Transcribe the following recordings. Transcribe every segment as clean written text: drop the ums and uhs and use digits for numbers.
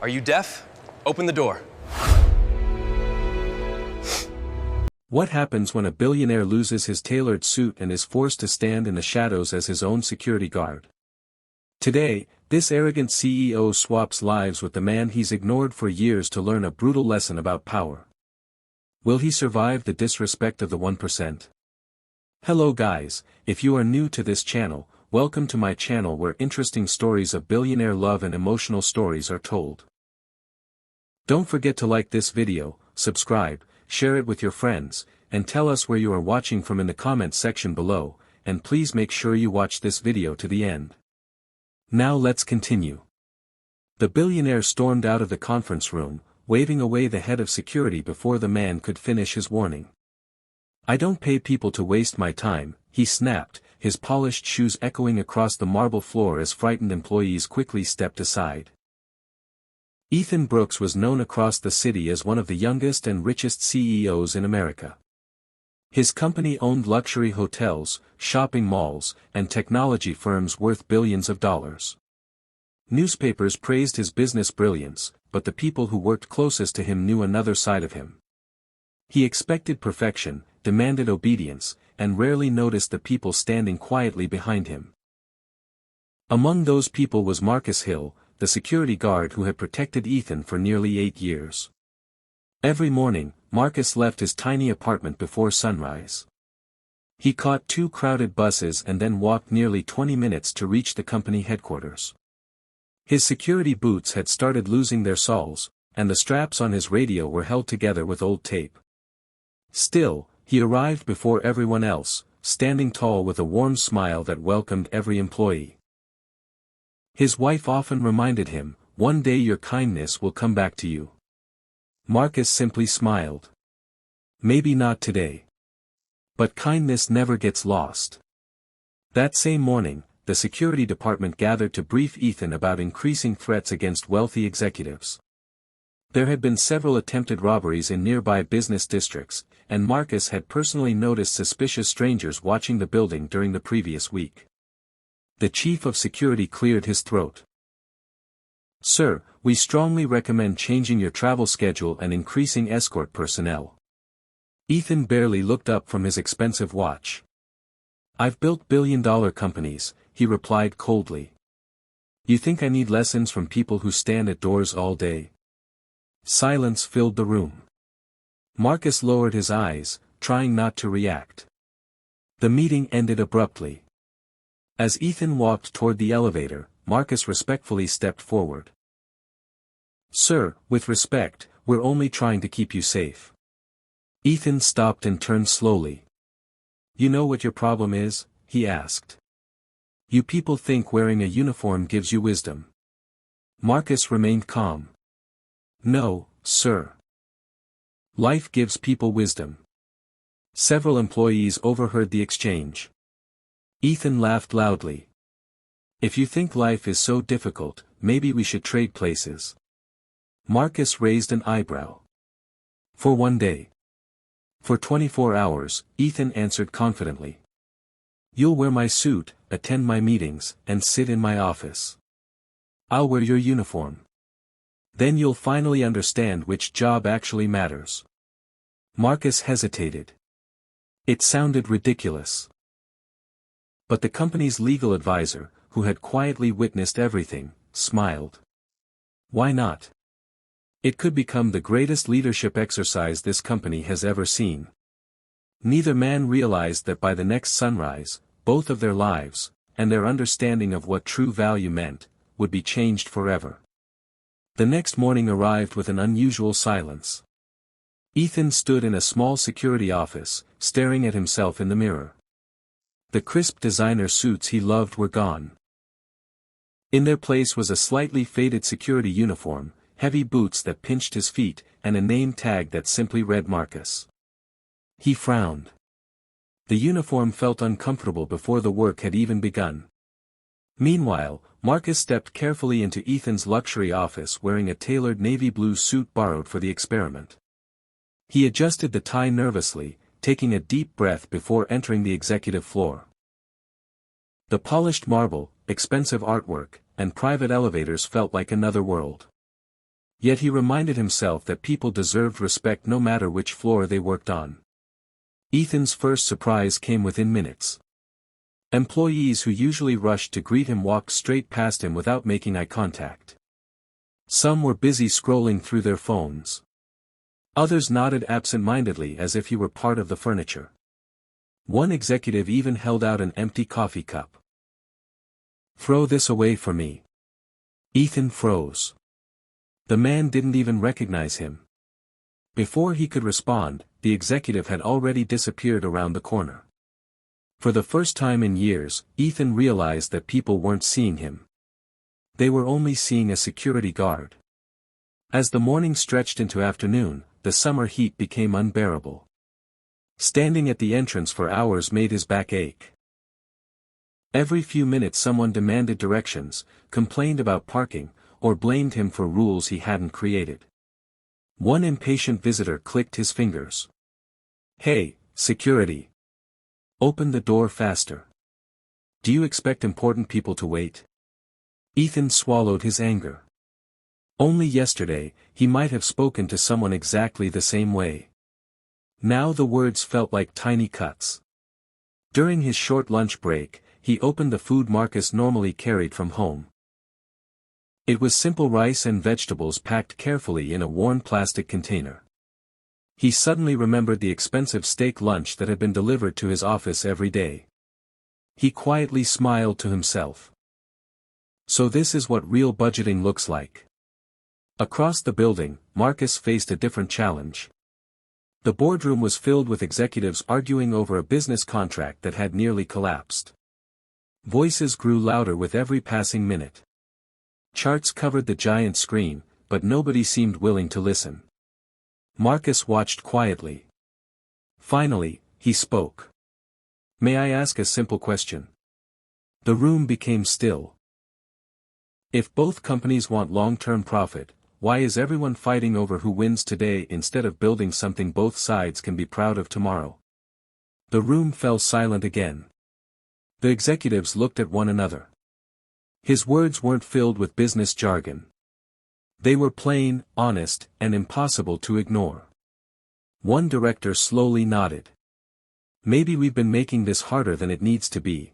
Are you deaf? Open the door. What happens when a billionaire loses his tailored suit and is forced to stand in the shadows as his own security guard? Today, this arrogant CEO swaps lives with the man he's ignored for years to learn a brutal lesson about power. Will he survive the disrespect of the 1%? Hello guys, if you are new to this channel, welcome to my channel where interesting stories of billionaire love and emotional stories are told. Don't forget to like this video, subscribe, share it with your friends, and tell us where you are watching from in the comments section below, and please make sure you watch this video to the end. Now let's continue. The billionaire stormed out of the conference room, waving away the head of security before the man could finish his warning. "I don't pay people to waste my time," he snapped, his polished shoes echoing across the marble floor as frightened employees quickly stepped aside. Ethan Brooks was known across the city as one of the youngest and richest CEOs in America. His company owned luxury hotels, shopping malls, and technology firms worth billions of dollars. Newspapers praised his business brilliance, but the people who worked closest to him knew another side of him. He expected perfection, demanded obedience, and rarely noticed the people standing quietly behind him. Among those people was Marcus Hill, the security guard who had protected Ethan for nearly 8 years. Every morning, Marcus left his tiny apartment before sunrise. He caught 2 crowded buses and then walked nearly 20 minutes to reach the company headquarters. His security boots had started losing their soles, and the straps on his radio were held together with old tape. Still, he arrived before everyone else, standing tall with a warm smile that welcomed every employee. His wife often reminded him, "One day your kindness will come back to you." Marcus simply smiled. "Maybe not today. But kindness never gets lost." That same morning, the security department gathered to brief Ethan about increasing threats against wealthy executives. There had been several attempted robberies in nearby business districts, and Marcus had personally noticed suspicious strangers watching the building during the previous week. The chief of security cleared his throat. "Sir, we strongly recommend changing your travel schedule and increasing escort personnel." Ethan barely looked up from his expensive watch. "I've built billion-dollar companies," he replied coldly. "You think I need lessons from people who stand at doors all day?" Silence filled the room. Marcus lowered his eyes, trying not to react. The meeting ended abruptly. As Ethan walked toward the elevator, Marcus respectfully stepped forward. "Sir, with respect, we're only trying to keep you safe." Ethan stopped and turned slowly. "You know what your problem is?" he asked. "You people think wearing a uniform gives you wisdom." Marcus remained calm. "No, sir. Life gives people wisdom." Several employees overheard the exchange. Ethan laughed loudly. "If you think life is so difficult, maybe we should trade places." Marcus raised an eyebrow. "For one day." "For 24 hours, Ethan answered confidently. "You'll wear my suit, attend my meetings, and sit in my office. I'll wear your uniform. Then you'll finally understand which job actually matters." Marcus hesitated. It sounded ridiculous. But the company's legal advisor, who had quietly witnessed everything, smiled. "Why not? It could become the greatest leadership exercise this company has ever seen." Neither man realized that by the next sunrise, both of their lives, and their understanding of what true value meant, would be changed forever. The next morning arrived with an unusual silence. Ethan stood in a small security office, staring at himself in the mirror. The crisp designer suits he loved were gone. In their place was a slightly faded security uniform, heavy boots that pinched his feet, and a name tag that simply read Marcus. He frowned. The uniform felt uncomfortable before the work had even begun. Meanwhile, Marcus stepped carefully into Ethan's luxury office wearing a tailored navy blue suit borrowed for the experiment. He adjusted the tie nervously, taking a deep breath before entering the executive floor. The polished marble, expensive artwork, and private elevators felt like another world. Yet he reminded himself that people deserved respect no matter which floor they worked on. Ethan's first surprise came within minutes. Employees who usually rushed to greet him walked straight past him without making eye contact. Some were busy scrolling through their phones. Others nodded absent-mindedly as if he were part of the furniture. One executive even held out an empty coffee cup. "Throw this away for me." Ethan froze. The man didn't even recognize him. Before he could respond, the executive had already disappeared around the corner. For the first time in years, Ethan realized that people weren't seeing him. They were only seeing a security guard. As the morning stretched into afternoon, the summer heat became unbearable. Standing at the entrance for hours made his back ache. Every few minutes someone demanded directions, complained about parking, or blamed him for rules he hadn't created. One impatient visitor clicked his fingers. "Hey, security. Open the door faster. Do you expect important people to wait?" Ethan swallowed his anger. Only yesterday, he might have spoken to someone exactly the same way. Now the words felt like tiny cuts. During his short lunch break, he opened the food Marcus normally carried from home. It was simple rice and vegetables packed carefully in a worn plastic container. He suddenly remembered the expensive steak lunch that had been delivered to his office every day. He quietly smiled to himself. So this is what real budgeting looks like. Across the building, Marcus faced a different challenge. The boardroom was filled with executives arguing over a business contract that had nearly collapsed. Voices grew louder with every passing minute. Charts covered the giant screen, but nobody seemed willing to listen. Marcus watched quietly. Finally, he spoke. "May I ask a simple question?" The room became still. If both companies want long-term profit, why is everyone fighting over who wins today instead of building something both sides can be proud of tomorrow? The room fell silent again. The executives looked at one another. His words weren't filled with business jargon. They were plain, honest, and impossible to ignore. One director slowly nodded. "Maybe we've been making this harder than it needs to be."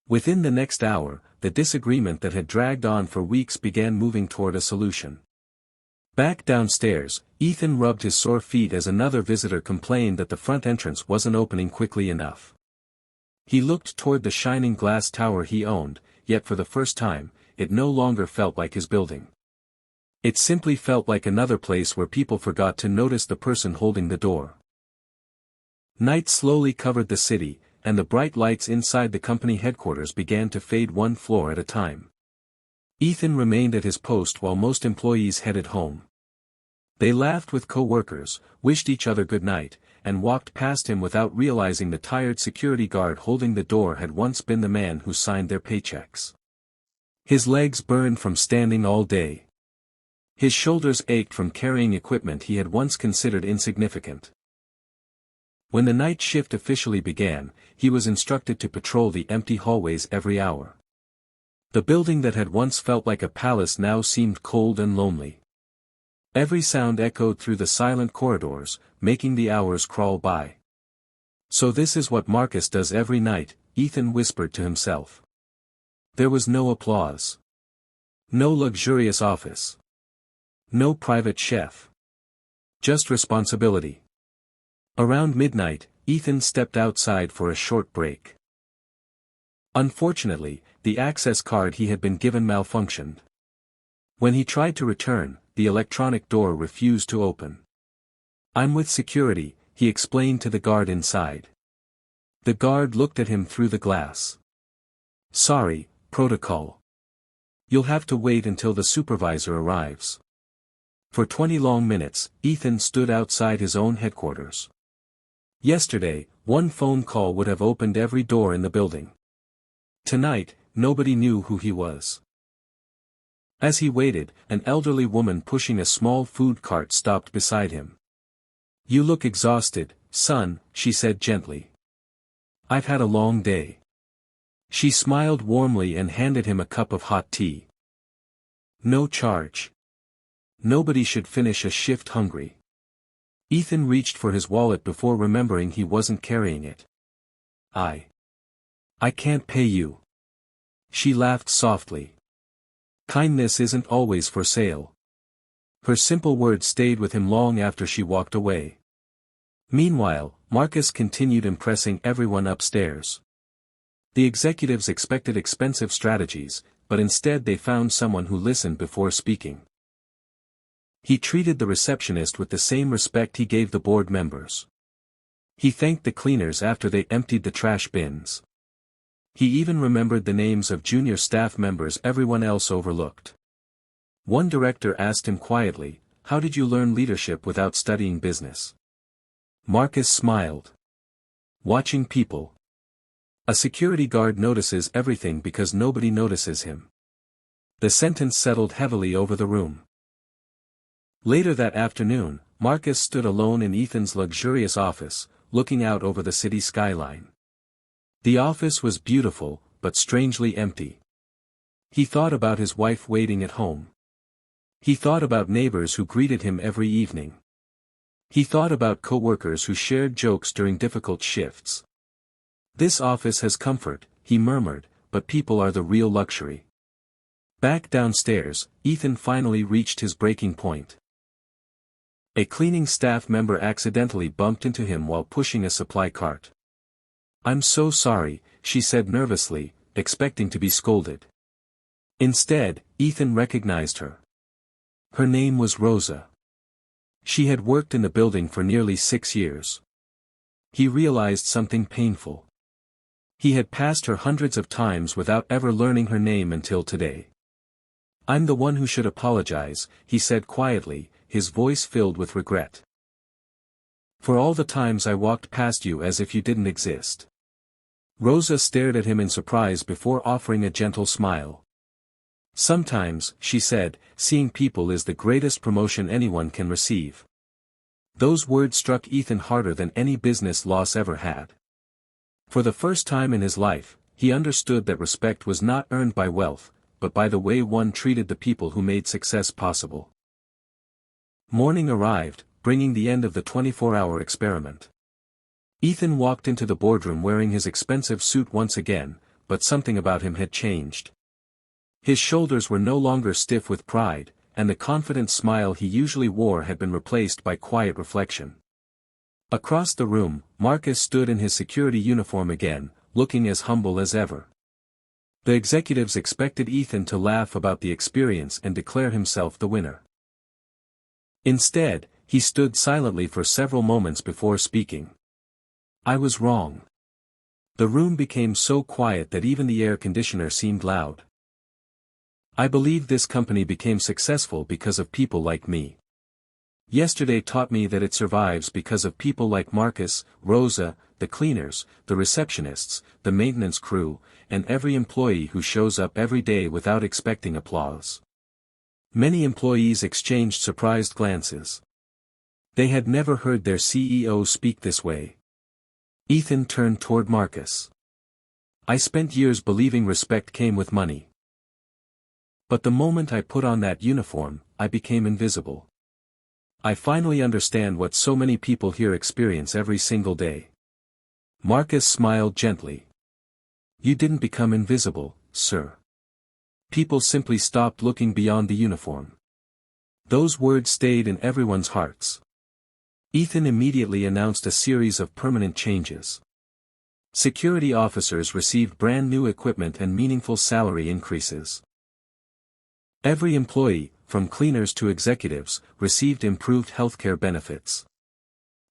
Within the next hour, the disagreement that had dragged on for weeks began moving toward a solution. Back downstairs, Ethan rubbed his sore feet as another visitor complained that the front entrance wasn't opening quickly enough. He looked toward the shining glass tower he owned, yet for the first time, it no longer felt like his building. It simply felt like another place where people forgot to notice the person holding the door. Night slowly covered the city, and the bright lights inside the company headquarters began to fade one floor at a time. Ethan remained at his post while most employees headed home. They laughed with co-workers, wished each other good night, and walked past him without realizing the tired security guard holding the door had once been the man who signed their paychecks. His legs burned from standing all day. His shoulders ached from carrying equipment he had once considered insignificant. When the night shift officially began, he was instructed to patrol the empty hallways every hour. The building that had once felt like a palace now seemed cold and lonely. Every sound echoed through the silent corridors, making the hours crawl by. "So this is what Marcus does every night," Ethan whispered to himself. There was no applause. No luxurious office. No private chef. Just responsibility. Around midnight, Ethan stepped outside for a short break. Unfortunately, the access card he had been given malfunctioned. When he tried to return, the electronic door refused to open. "I'm with security," he explained to the guard inside. The guard looked at him through the glass. "Sorry, protocol. You'll have to wait until the supervisor arrives." For 20 long minutes, Ethan stood outside his own headquarters. Yesterday, one phone call would have opened every door in the building. Tonight, nobody knew who he was. As he waited, an elderly woman pushing a small food cart stopped beside him. "You look exhausted, son," she said gently. "I've had a long day." She smiled warmly and handed him a cup of hot tea. No charge. Nobody should finish a shift hungry. Ethan reached for his wallet before remembering he wasn't carrying it. I can't pay you. She laughed softly. Kindness isn't always for sale. Her simple words stayed with him long after she walked away. Meanwhile, Marcus continued impressing everyone upstairs. The executives expected expensive strategies, but instead they found someone who listened before speaking. He treated the receptionist with the same respect he gave the board members. He thanked the cleaners after they emptied the trash bins. He even remembered the names of junior staff members everyone else overlooked. One director asked him quietly, "How did you learn leadership without studying business?" Marcus smiled. Watching people. A security guard notices everything because nobody notices him. The sentence settled heavily over the room. Later that afternoon, Marcus stood alone in Ethan's luxurious office, looking out over the city skyline. The office was beautiful, but strangely empty. He thought about his wife waiting at home. He thought about neighbors who greeted him every evening. He thought about co-workers who shared jokes during difficult shifts. This office has comfort, he murmured, but people are the real luxury. Back downstairs, Ethan finally reached his breaking point. A cleaning staff member accidentally bumped into him while pushing a supply cart. "I'm so sorry," she said nervously, expecting to be scolded. Instead, Ethan recognized her. Her name was Rosa. She had worked in the building for nearly 6 years. He realized something painful. He had passed her hundreds of times without ever learning her name until today. "I'm the one who should apologize," he said quietly, his voice filled with regret. "For all the times I walked past you as if you didn't exist." Rosa stared at him in surprise before offering a gentle smile. "Sometimes," she said, "seeing people is the greatest promotion anyone can receive." Those words struck Ethan harder than any business loss ever had. For the first time in his life, he understood that respect was not earned by wealth, but by the way one treated the people who made success possible. Morning arrived, bringing the end of the 24-hour experiment. Ethan walked into the boardroom wearing his expensive suit once again, but something about him had changed. His shoulders were no longer stiff with pride, and the confident smile he usually wore had been replaced by quiet reflection. Across the room, Marcus stood in his security uniform again, looking as humble as ever. The executives expected Ethan to laugh about the experience and declare himself the winner. Instead, he stood silently for several moments before speaking. "I was wrong." The room became so quiet that even the air conditioner seemed loud. "I believe this company became successful because of people like me. Yesterday taught me that it survives because of people like Marcus, Rosa, the cleaners, the receptionists, the maintenance crew, and every employee who shows up every day without expecting applause." Many employees exchanged surprised glances. They had never heard their CEO speak this way. Ethan turned toward Marcus. "I spent years believing respect came with money. But the moment I put on that uniform, I became invisible. I finally understand what so many people here experience every single day." Marcus smiled gently. "You didn't become invisible, sir. People simply stopped looking beyond the uniform." Those words stayed in everyone's hearts. Ethan immediately announced a series of permanent changes. Security officers received brand new equipment and meaningful salary increases. Every employee, from cleaners to executives, received improved healthcare benefits.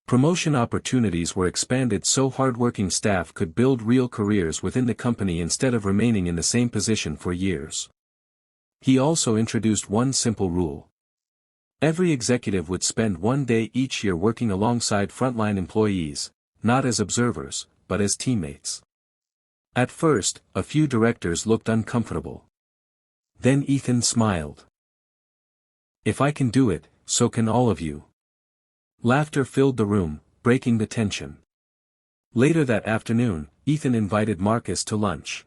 Promotion opportunities were expanded so hardworking staff could build real careers within the company instead of remaining in the same position for years. He also introduced one simple rule. Every executive would spend 1 day each year working alongside frontline employees, not as observers, but as teammates. At first, a few directors looked uncomfortable. Then Ethan smiled. "If I can do it, so can all of you." Laughter filled the room, breaking the tension. Later that afternoon, Ethan invited Marcus to lunch.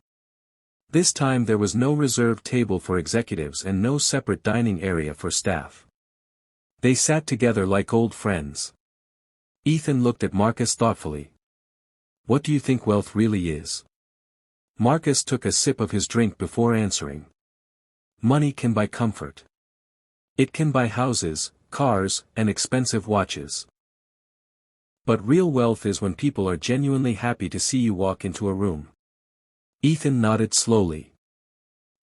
This time there was no reserved table for executives and no separate dining area for staff. They sat together like old friends. Ethan looked at Marcus thoughtfully. "What do you think wealth really is?" Marcus took a sip of his drink before answering. "Money can buy comfort. It can buy houses, cars, and expensive watches. But real wealth is when people are genuinely happy to see you walk into a room." Ethan nodded slowly.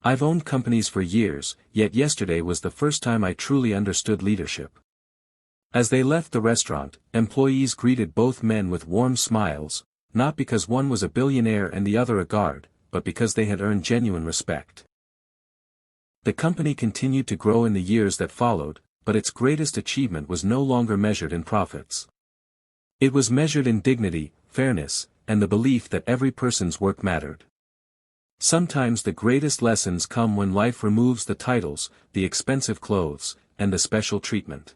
"I've owned companies for years, yet yesterday was the first time I truly understood leadership." As they left the restaurant, employees greeted both men with warm smiles, not because one was a billionaire and the other a guard, but because they had earned genuine respect. The company continued to grow in the years that followed, but its greatest achievement was no longer measured in profits. It was measured in dignity, fairness, and the belief that every person's work mattered. Sometimes the greatest lessons come when life removes the titles, the expensive clothes, and the special treatment.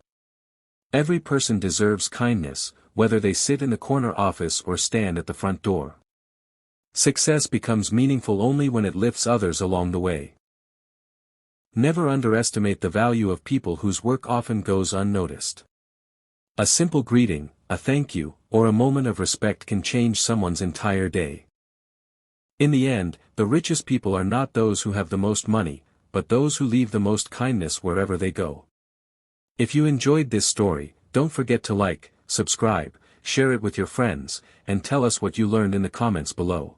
Every person deserves kindness, whether they sit in the corner office or stand at the front door. Success becomes meaningful only when it lifts others along the way. Never underestimate the value of people whose work often goes unnoticed. A simple greeting, a thank you, or a moment of respect can change someone's entire day. In the end, the richest people are not those who have the most money, but those who leave the most kindness wherever they go. If you enjoyed this story, don't forget to like, subscribe, share it with your friends, and tell us what you learned in the comments below.